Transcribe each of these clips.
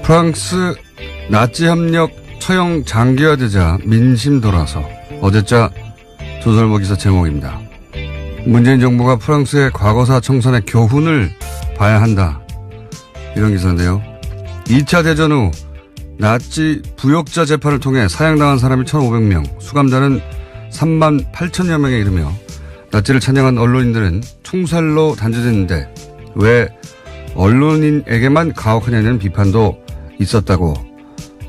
프랑스 나치 협력 처형 장기화되자 민심 돌아서 어제자 조선일보 기사 제목입니다. 문재인 정부가 프랑스의 과거사 청산의 교훈을 봐야 한다. 이런 기사인데요. 2차 대전 후 나치 부역자 재판을 통해 사형당한 사람이 1,500명, 수감자는 3만 8천여 명에 이르며 나치를 찬양한 언론인들은 총살로 단죄됐는데 왜 언론인에게만 가혹하냐는 비판도 있었다고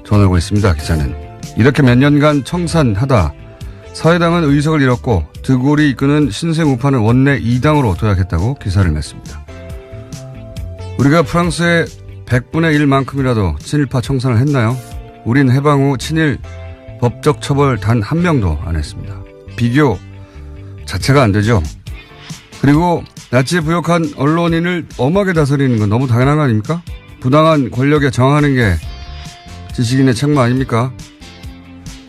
전하고 있습니다. 기자는 이렇게 몇 년간 청산하다 사회당은 의석을 잃었고 드골이 이끄는 신생 우파는 원내 2당으로 도약했다고 기사를 냈습니다. 우리가 프랑스의 100분의 1만큼이라도 친일파 청산을 했나요? 우린 해방 후 친일 법적 처벌 단 한 명도 안 했습니다. 비교 자체가 안 되죠. 그리고 나치에 부역한 언론인을 엄하게 다스리는 건 너무 당연한 거 아닙니까? 부당한 권력에 저항하는 게 지식인의 책무 아닙니까?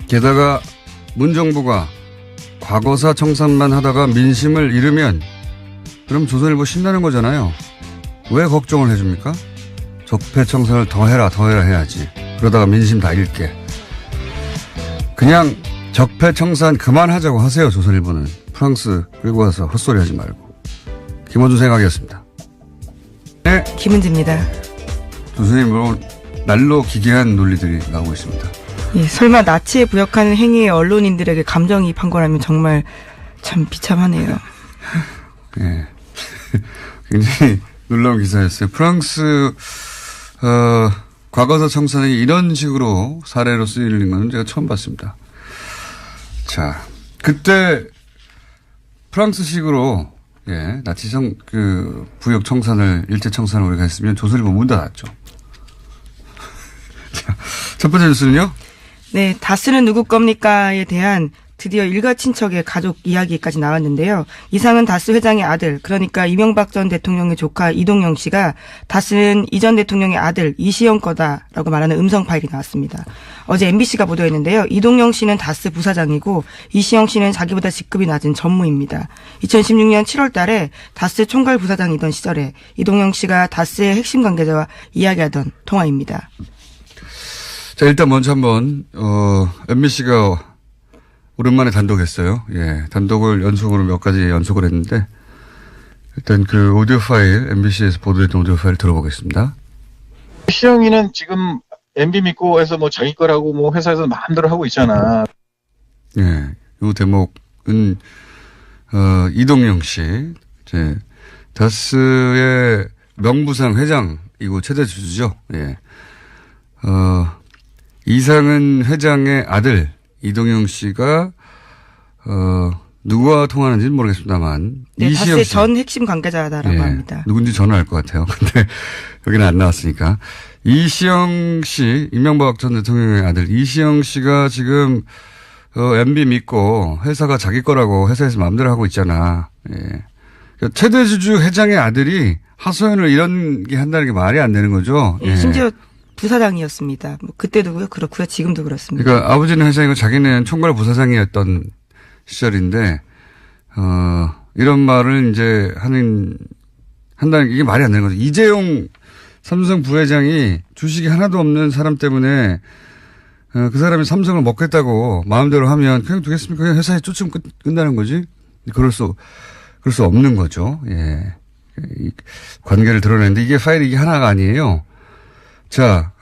게다가 문정부가 과거사 청산만 하다가 민심을 잃으면 그럼 조선일보 신나는 거잖아요. 왜 걱정을 해줍니까? 적폐청산을 더 해라 해야지. 그러다가 민심 다 잃게. 그냥 적폐청산 그만하자고 하세요. 조선일보는. 프랑스 끌고 가서 헛소리 하지 말고. 김원준 생각이었습니다. 네. 김은지입니다. 조선일보 날로 기괴한 논리들이 나오고 있습니다. 예, 설마 나치에 부역하는 행위에 언론인들에게 감정이입한 거라면 정말 참 비참하네요. 예. 굉장히 놀라운 기사였어요. 프랑스 과거사 청산이 이런 식으로 사례로 쓰이는 건 제가 처음 봤습니다. 자, 그때 프랑스식으로 예, 나치 부역 청산을 일제 청산을 우리가 했으면 조선일보 문 닫았죠. 자, 첫 번째 뉴스는요? 네, 다스는 누구 겁니까에 대한 드디어 일가 친척의 가족 이야기까지 나왔는데요. 이상은 다스 회장의 아들, 그러니까 이명박 전 대통령의 조카 이동영 씨가 다스는 이 전 대통령의 아들 이시영 거다라고 말하는 음성 파일이 나왔습니다. 어제 MBC가 보도했는데요. 이동영 씨는 다스 부사장이고 이시영 씨는 자기보다 직급이 낮은 전무입니다. 2016년 7월 달에 다스 총괄 부사장이던 시절에 이동영 씨가 다스의 핵심 관계자와 이야기하던 통화입니다. 자, 일단 먼저 한번 MBC가 오랜만에 단독했어요. 예, 단독을 연속으로 몇 가지 연속을 했는데 일단 그 오디오 파일, MBC에서 보도했던 오디오 파일 들어보겠습니다. 시영이는 지금 MB 믿고 해서 뭐 자기 거라고 뭐 회사에서 마음대로 하고 있잖아. 예, 이 대목은 이동영 씨, 이제 다스의 명부상 회장이고 최대 주주죠. 예, 이상은 회장의 아들. 이동영 씨가 누구와 통화하는지는 모르겠습니다만 네, 이시영 다스의 씨. 전 핵심 관계자다라고 예, 합니다. 누군지 저는 알 것 같아요. 근데 여기는 안 나왔으니까. 이시영 씨, 이명박 전 대통령의 아들 이시영 씨가 지금 MB 믿고 회사가 자기 거라고 회사에서 마음대로 하고 있잖아. 예. 최대 주주 회장의 아들이 하소연을 이런 게 한다는 게 말이 안 되는 거죠. 예, 심지어 부사장이었습니다. 뭐 그때도 그렇고요. 지금도 그렇습니다. 그러니까 아버지는 회장이고 자기는 총괄 부사장이었던 시절인데 이런 말을 이제 한다는 게 이게 말이 안 되는 거죠. 이재용 삼성 부회장이 주식이 하나도 없는 사람 때문에 그 사람이 삼성을 먹겠다고 마음대로 하면 그냥 두겠습니까? 그냥 회사에 쫓으면 끝나는 거지. 그럴 수 없는 거죠. 예. 이 관계를 드러내는데 이게 파일이 이게 하나가 아니에요. 자,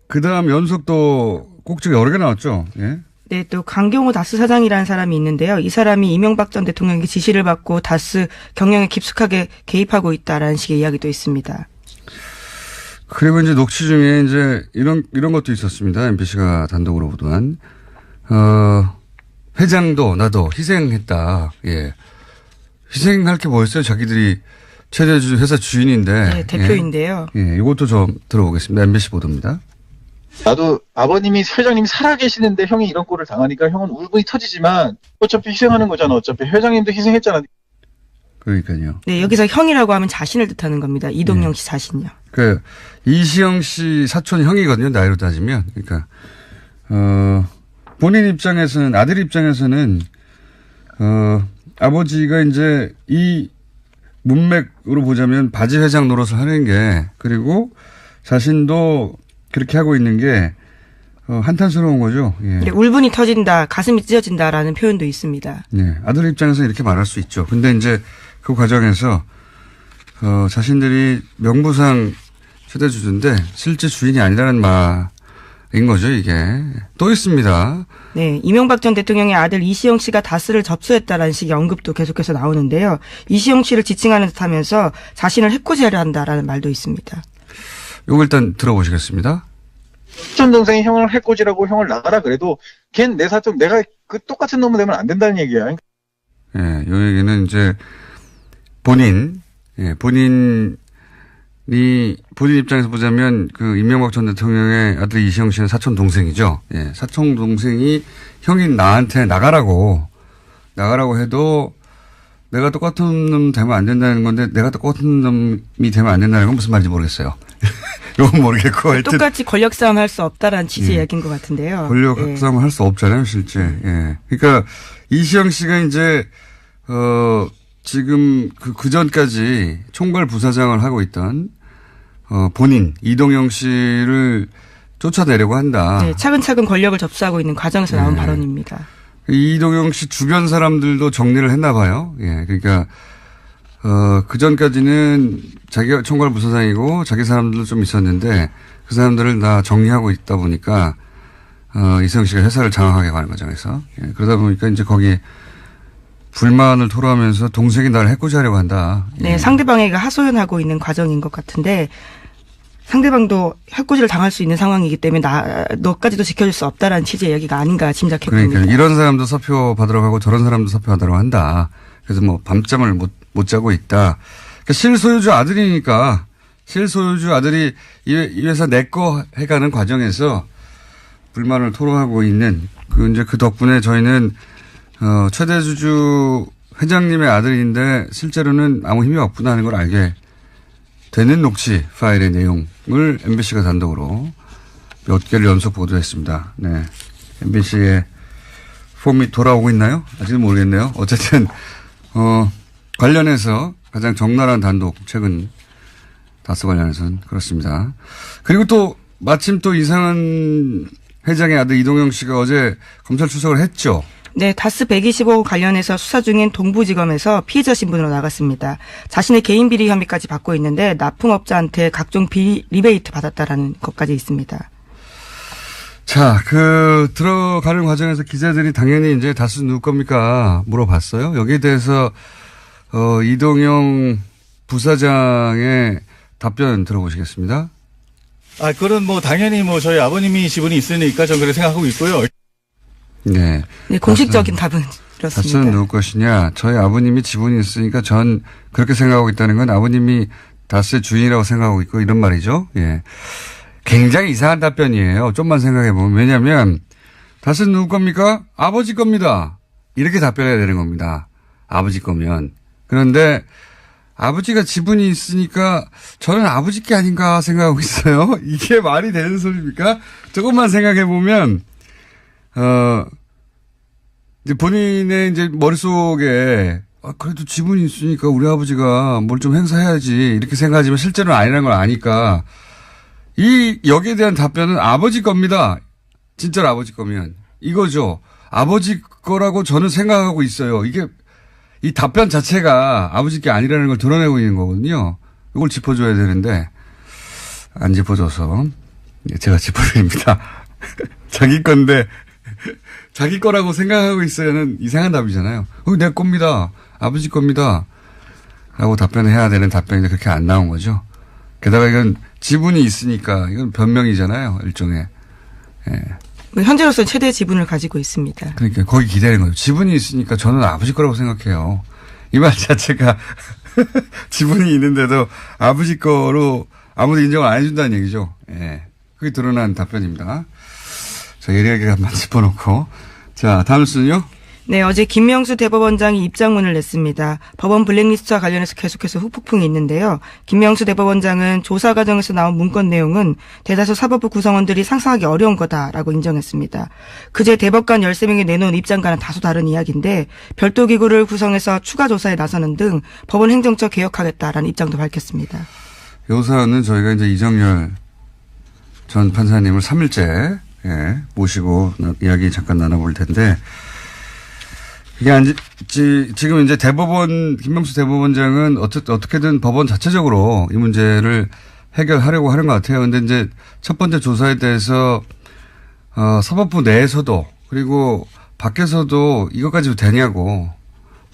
그 다음 연속도 꼭지가 여러 개 나왔죠. 예. 네, 또 강경호 다스 사장이라는 사람이 있는데요. 이 사람이 이명박 전 대통령에게 지시를 받고 다스 경영에 깊숙하게 개입하고 있다라는 식의 이야기도 있습니다. 그리고 이제 녹취 중에 이제 이런 것도 있었습니다. MBC가 단독으로 보도한 회장도 나도 희생했다. 예. 희생할 게 뭐였어요? 자기들이 최대 회사 주인인데. 네, 대표인데요. 예, 이것도 좀 들어보겠습니다. MBC 보도입니다. 나도 아버님이 회장님이 살아계시는데 형이 이런 꼴을 당하니까 형은 울분이 터지지만 어차피 희생하는 거잖아. 어차피 회장님도 희생했잖아. 그러니까요. 네, 여기서 형이라고 하면 자신을 뜻하는 겁니다. 이동영 씨 자신요. 그 이시영 씨 사촌 형이거든요. 나이로 따지면. 그러니까 본인 입장에서는 아들 입장에서는 아버지가 이제 이 문맥으로 보자면 바지 회장 노릇을 하는 게 그리고 자신도 그렇게 하고 있는 게 한탄스러운 거죠. 예. 울분이 터진다, 가슴이 찢어진다라는 표현도 있습니다. 네. 아들 입장에서 이렇게 말할 수 있죠. 근데 이제 그 과정에서 자신들이 명부상 최대 주주인데 실제 주인이 아니라는 말인 거죠, 이게. 또 있습니다. 네, 이명박 전 대통령의 아들 이시영 씨가 다스를 접수했다라는 식의 언급도 계속해서 나오는데요. 이시영 씨를 지칭하는 듯하면서 자신을 해코지하려 한다라는 말도 있습니다. 이거 일단 들어보시겠습니다. 사촌 동생이 형을 해코지라고 형을 나가라 그래도 걘 내 사촌 내가 그 똑같은 놈은 되면 안 된다는 얘기야. 예, 요 얘기는 이제 본인 입장에서 보자면 그 이명박 전 대통령의 아들 이시영 씨는 사촌 동생이죠. 예, 사촌 동생이 형인 나한테 나가라고 해도 내가 똑같은 놈 되면 안 된다는 건데 내가 똑같은 놈이 되면 안 된다는 건 무슨 말인지 모르겠어요. 이건 모르겠고 하여튼 똑같이 권력 싸움 할 수 없다라는 취지의 이야기인 것 같은데요. 권력 싸움을 할 수 없잖아요, 실제. 예. 그러니까 이시영 씨가 이제 지금 그 전까지 총괄 부사장을 하고 있던 본인 이동영 씨를 쫓아내려고 한다. 네, 차근차근 권력을 접수하고 있는 과정에서 나온 발언입니다. 이동영 씨 주변 사람들도 정리를 했나 봐요. 예. 그러니까 그 전까지는 자기가 총괄 부사장이고 자기 사람들도 좀 있었는데 그 사람들을 다 정리하고 있다 보니까 이시영 씨가 회사를 장악하게 가는 과정에서 예. 그러다 보니까 이제 거기에 불만을 토로하면서 동생이 나를 해코지하려고 한다. 네, 상대방에게 하소연하고 있는 과정인 것 같은데 상대방도 해코지를 당할 수 있는 상황이기 때문에 너까지도 지켜줄 수 없다라는 취지의 이야기가 아닌가 짐작해봅니다. 그러니까 이런 사람도 사표 받으러 가고 저런 사람도 사표 받으러 한다. 그래서 뭐 밤잠을 못 자고 있다. 그러니까 실소유주 아들이니까 실소유주 아들이 이 회사 내 거 해가는 과정에서 불만을 토로하고 있는 이제 그 덕분에 저희는 최대 주주 회장님의 아들인데 실제로는 아무 힘이 없구나 하는 걸 알게 되는 녹취 파일의 내용을 MBC가 단독으로 몇 개를 연속 보도했습니다. 네. MBC의 폼이 돌아오고 있나요? 아직은 모르겠네요. 어쨌든 관련해서 가장 적나라한 단독 최근 다스 관련해서는 그렇습니다. 그리고 또 마침 또 이상한 회장의 아들 이동영 씨가 어제 검찰 출석을 했죠. 네, 다스 125 관련해서 수사 중인 동부지검에서 피의자 신분으로 나갔습니다. 자신의 개인 비리 혐의까지 받고 있는데 납품업자한테 각종 비리 리베이트 받았다라는 것까지 있습니다. 자, 들어가는 과정에서 기자들이 당연히 이제 다스 누구 겁니까? 물어봤어요. 여기에 대해서, 이동영 부사장의 답변 들어보시겠습니다. 그건 당연히 저희 아버님이 지분이 있으니까 저는 그렇게 생각하고 있고요. 네, 공식적인 답은 그렇습니다. 다스는 누구 것이냐? 저희 아버님이 지분이 있으니까 전 그렇게 생각하고 있다는 건 아버님이 다스의 주인이라고 생각하고 있고 이런 말이죠. 예. 굉장히 이상한 답변이에요. 좀만 생각해 보면. 왜냐하면 다스는 누구 겁니까? 아버지 겁니다. 이렇게 답변해야 되는 겁니다. 아버지 거면. 그런데 아버지가 지분이 있으니까 저는 아버지 게 아닌가 생각하고 있어요. 이게 말이 되는 소리입니까? 조금만 생각해 보면 이제 본인의 이제 머릿속에 그래도 지분이 있으니까 우리 아버지가 뭘 좀 행사해야지 이렇게 생각하지만 실제로는 아니라는 걸 아니까 여기에 대한 답변은 아버지 겁니다. 진짜로 아버지 거면. 이거죠. 아버지 거라고 저는 생각하고 있어요. 이 답변 자체가 아버지 게 아니라는 걸 드러내고 있는 거거든요. 이걸 짚어줘야 되는데, 안 짚어줘서, 제가 짚어드립니다. 자기 건데, 자기 거라고 생각하고 있어야는 이상한 답이잖아요. 내 겁니다. 아버지 겁니다. 라고 답변해야 되는 답변인데 그렇게 안 나온 거죠. 게다가 이건 지분이 있으니까 이건 변명이잖아요. 일종의. 예. 현재로서는 최대 지분을 가지고 있습니다. 그러니까 거기 기다리는 거예요. 지분이 있으니까 저는 아버지 거라고 생각해요. 이 말 자체가 지분이 있는데도 아버지 거로 아무도 인정을 안 해준다는 얘기죠. 예. 그게 드러난 답변입니다. 자, 예리하게 한번 짚어놓고. 자, 다음 순요. 네, 어제 김명수 대법원장이 입장문을 냈습니다. 법원 블랙리스트와 관련해서 계속해서 후폭풍이 있는데요. 김명수 대법원장은 조사 과정에서 나온 문건 내용은 대다수 사법부 구성원들이 상상하기 어려운 거다라고 인정했습니다. 그제 대법관 13명이 내놓은 입장과는 다소 다른 이야기인데 별도 기구를 구성해서 추가 조사에 나서는 등 법원 행정처 개혁하겠다라는 입장도 밝혔습니다. 요 사안은 저희가 이제 이정열 전 판사님을 3일째 모시고 이야기 잠깐 나눠볼 텐데 이게 지금 이제 김명수 대법원장은 어떻게든 법원 자체적으로 이 문제를 해결하려고 하는 것 같아요. 근데 이제 첫 번째 조사에 대해서 사법부 내에서도 그리고 밖에서도 이것까지 되냐고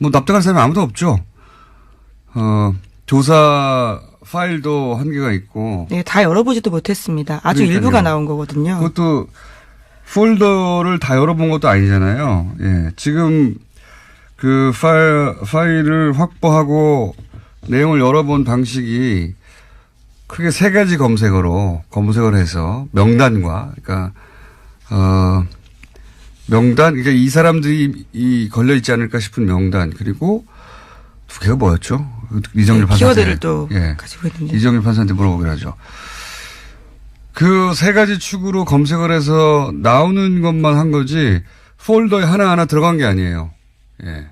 뭐 납득할 사람이 아무도 없죠. 조사 파일도 한계가 있고. 네, 다 열어보지도 못했습니다. 아주 그러니까요. 일부가 나온 거거든요. 그것도 폴더를 다 열어본 것도 아니잖아요. 예. 지금 그 파일을 확보하고 내용을 열어본 방식이 크게 3가지 검색을 해서 명단과, 그러니까, 그러니까 이 사람들이 걸려있지 않을까 싶은 명단, 그리고 2개가 뭐였죠? 이정일 판사한테. 키워드를 또 가지고 있는데. 이정일 판사한테 물어보기로 하죠. 그 3가지 축으로 검색을 해서 나오는 것만 한 거지, 폴더에 하나하나 들어간 게 아니에요. 예.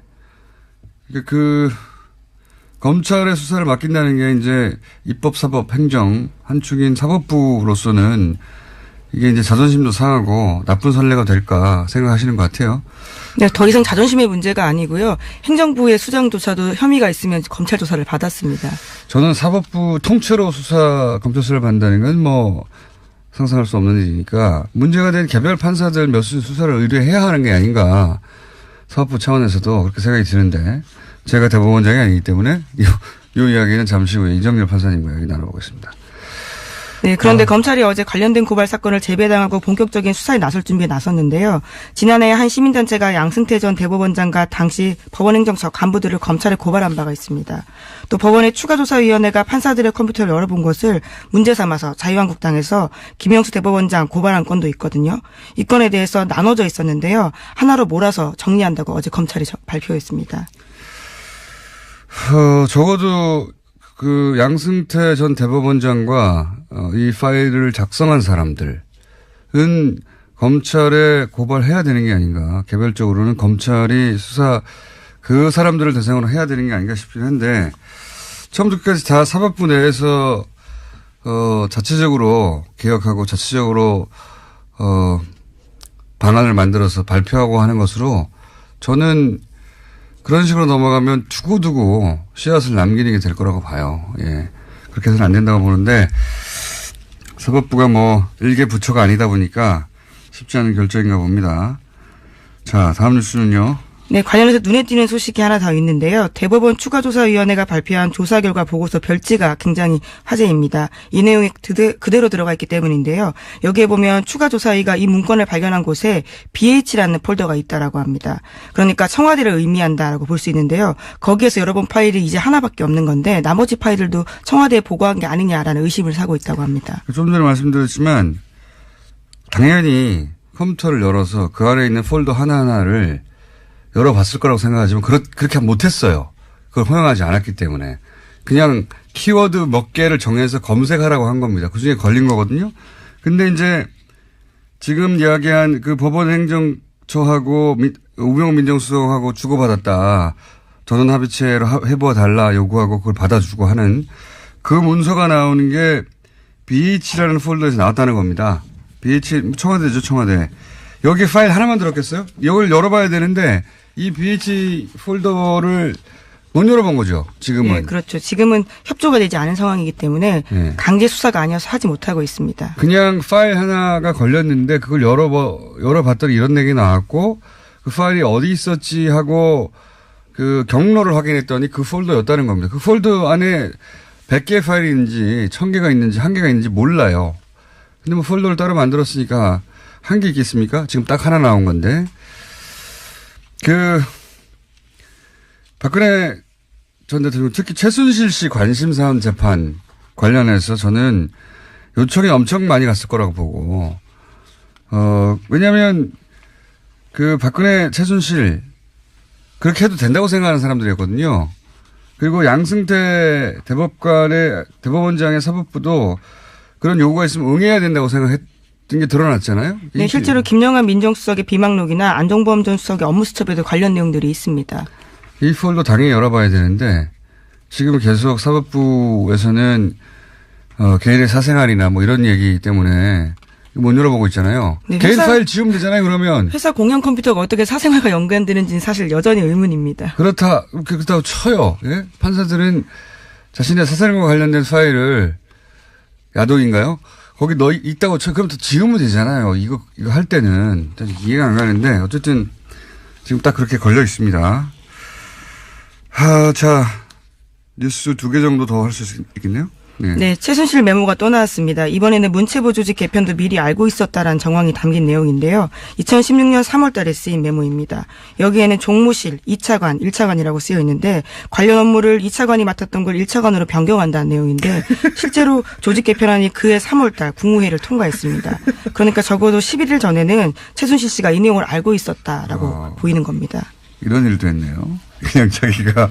검찰의 수사를 맡긴다는 게 이제 입법, 사법, 행정 한 축인 사법부로서는 이게 이제 자존심도 상하고 나쁜 선례가 될까 생각하시는 것 같아요. 네, 더 이상 자존심의 문제가 아니고요. 행정부의 수장조사도 혐의가 있으면 검찰 조사를 받았습니다. 저는 사법부 통째로 검찰 수사를 받는다는 건 뭐 상상할 수 없는 일이니까 문제가 된 개별 판사들 몇 수사를 의뢰해야 하는 게 아닌가. 사법부 차원에서도 그렇게 생각이 드는데 제가 대법원장이 아니기 때문에 이 이야기는 잠시 후에 이정렬 판사님과 이야기 나눠보겠습니다. 네, 그런데 검찰이 어제 관련된 고발 사건을 재배당하고 본격적인 수사에 나설 준비에 나섰는데요. 지난해 한 시민단체가 양승태 전 대법원장과 당시 법원행정처 간부들을 검찰에 고발한 바가 있습니다. 또 법원의 추가조사위원회가 판사들의 컴퓨터를 열어본 것을 문제 삼아서 자유한국당에서 김영수 대법원장 고발한 건도 있거든요. 이 건에 대해서 나눠져 있었는데요. 하나로 몰아서 정리한다고 어제 검찰이 발표했습니다. 적어도 그 양승태 전 대법원장과 이 파일을 작성한 사람들은 검찰에 고발해야 되는 게 아닌가. 개별적으로는 검찰이 그 사람들을 대상으로 해야 되는 게 아닌가 싶긴 한데 처음부터 끝까지 다 사법부 내에서 자체적으로 개혁하고 자체적으로 방안을 만들어서 발표하고 하는 것으로 저는 그런 식으로 넘어가면 두고두고 씨앗을 남기는 게 될 거라고 봐요. 예. 그렇게 해서는 안 된다고 보는데 사법부가 뭐 일개 부처가 아니다 보니까 쉽지 않은 결정인가 봅니다. 자, 다음 뉴스는요. 네, 관련해서 눈에 띄는 소식이 하나 더 있는데요. 대법원 추가조사위원회가 발표한 조사 결과 보고서 별지가 굉장히 화제입니다. 이 내용이 그대로 들어가 있기 때문인데요. 여기에 보면 추가조사위가 이 문건을 발견한 곳에 BH라는 폴더가 있다라고 합니다. 그러니까 청와대를 의미한다라고 볼 수 있는데요. 거기에서 열어본 파일이 이제 하나밖에 없는 건데 나머지 파일들도 청와대에 보고한 게 아니냐라는 의심을 사고 있다고 합니다. 좀 전에 말씀드렸지만 당연히 컴퓨터를 열어서 그 안에 있는 폴더 하나하나를 열어봤을 거라고 생각하지만 그렇게 못했어요. 그걸 허용하지 않았기 때문에. 그냥 키워드 몇 개를 정해서 검색하라고 한 겁니다. 그중에 걸린 거거든요. 근데 이제 지금 이야기한 그 법원행정처하고 우병우 민정수석하고 주고받았다. 전원합의체로 해보아 달라 요구하고 그걸 받아주고 하는 그 문서가 나오는 게 BH라는 폴더에서 나왔다는 겁니다. BH, 청와대죠, 청와대. 여기 파일 하나만 들었겠어요? 이걸 열어봐야 되는데 이 BH 폴더를 못 열어본 거죠, 지금은. 네, 그렇죠. 지금은 협조가 되지 않은 상황이기 때문에 강제 수사가 아니어서 하지 못하고 있습니다. 그냥 파일 하나가 걸렸는데 그걸 열어봤더니 이런 얘기 나왔고 그 파일이 어디 있었지 하고 그 경로를 확인했더니 그 폴더였다는 겁니다. 그 폴더 안에 100개의 파일이 있는지 1000개가 있는지 1개가 있는지 몰라요. 근데 뭐 폴더를 따로 만들었으니까 1개 있겠습니까? 지금 딱 하나 나온 건데. 박근혜 전 대통령 특히 최순실 씨 관심사안 재판 관련해서 저는 요청이 엄청 많이 갔을 거라고 보고, 왜냐면 그 박근혜 최순실 그렇게 해도 된다고 생각하는 사람들이었거든요. 그리고 양승태 대법원장의 사법부도 그런 요구가 있으면 응해야 된다고 생각했던 게 드러났잖아요. 네, 실제로 김영환 민정수석의 비망록이나 안종범 전 수석의 업무수첩에도 관련 내용들이 있습니다. 이 폴더 당연히 열어봐야 되는데 지금 계속 사법부에서는 개인의 사생활이나 뭐 이런 얘기 때문에 못 열어보고 있잖아요. 네, 개인 파일 지우면 되잖아요, 그러면. 회사 공용 컴퓨터가 어떻게 사생활과 연관되는지는 사실 여전히 의문입니다. 그렇다고 쳐요. 예? 판사들은 자신의 사생활과 관련된 파일을 야동인가요? 거기 너 있다고 쳐. 그럼 또 지우면 되잖아요. 이거 할 때는. 이해가 안 가는데, 어쨌든 지금 딱 그렇게 걸려 있습니다. 자, 뉴스 2개 정도 더 할 수 있겠네요? 네. 네, 최순실 메모가 또 나왔습니다. 이번에는 문체부 조직 개편도 미리 알고 있었다라는 정황이 담긴 내용인데요. 2016년 3월 달에 쓰인 메모입니다. 여기에는 종무실 2차관, 1차관이라고 쓰여 있는데 관련 업무를 2차관이 맡았던 걸 1차관으로 변경한다는 내용인데 실제로 조직 개편안이 그해 3월 달 국무회의를 통과했습니다. 그러니까 적어도 11일 전에는 최순실 씨가 이 내용을 알고 있었다라고 보이는 겁니다. 이런 일도 했네요. 그냥 자기가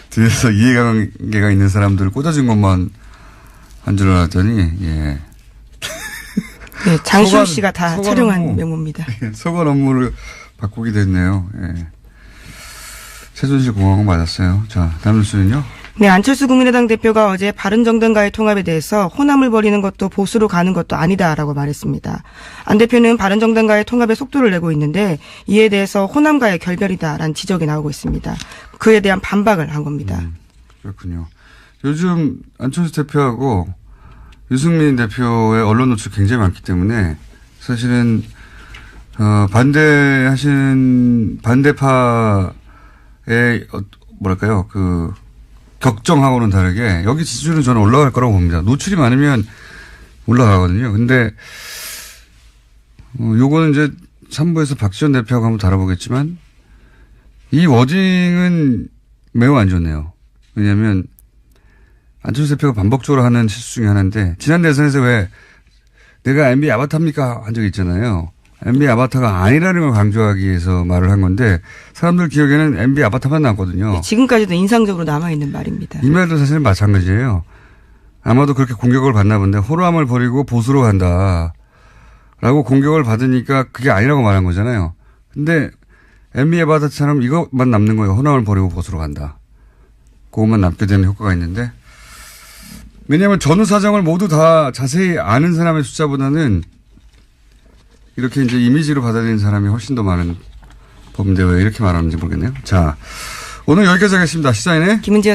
뒤에서 이해관계가 있는 사람들을 꽂아준 것만 한 줄 알았더니, 예. 네, 장시호 씨가 다 촬영한 메모입니다. 예, 소관 업무를 바꾸게 됐네요. 예. 최순실 공화국 맞았어요. 자, 다음 뉴스는요? 네, 안철수 국민의당 대표가 어제 바른정당과의 통합에 대해서 호남을 벌이는 것도 보수로 가는 것도 아니다라고 말했습니다. 안 대표는 바른정당과의 통합에 속도를 내고 있는데 이에 대해서 호남과의 결별이다라는 지적이 나오고 있습니다. 그에 대한 반박을 한 겁니다. 그렇군요. 요즘 안철수 대표하고 유승민 대표의 언론 노출 굉장히 많기 때문에 사실은 반대파의 뭐랄까요 그 격정하고는 다르게 여기 지지율은 저는 올라갈 거라고 봅니다. 노출이 많으면 올라가거든요. 근데 요거는 이제 3부에서 박지원 대표하고 한번 다뤄보겠지만 이 워딩은 매우 안 좋네요. 왜냐하면 안철수 대표가 반복적으로 하는 실수 중에 하나인데 지난 대선에서 왜 내가 MB 아바타입니까 한 적이 있잖아요. MB 아바타가 아니라는 걸 강조하기 위해서 말을 한 건데 사람들 기억에는 MB 아바타만 남거든요. 네, 지금까지도 인상적으로 남아있는 말입니다. 이 말도 사실은 마찬가지예요. 아마도 그렇게 공격을 받나 본데 호남을 버리고 보수로 간다. 라고 공격을 받으니까 그게 아니라고 말한 거잖아요. 근데 MB 아바타처럼 이것만 남는 거예요. 호남을 버리고 보수로 간다. 그것만 남게 되는 효과가 있는데 왜냐하면 전후 사정을 모두 다 자세히 아는 사람의 숫자보다는 이렇게 이제 이미지로 받아들이는 사람이 훨씬 더 많은 법인데 왜 이렇게 말하는지 모르겠네요. 자, 오늘 여기까지 하겠습니다. 시사인의 김은지였습니다.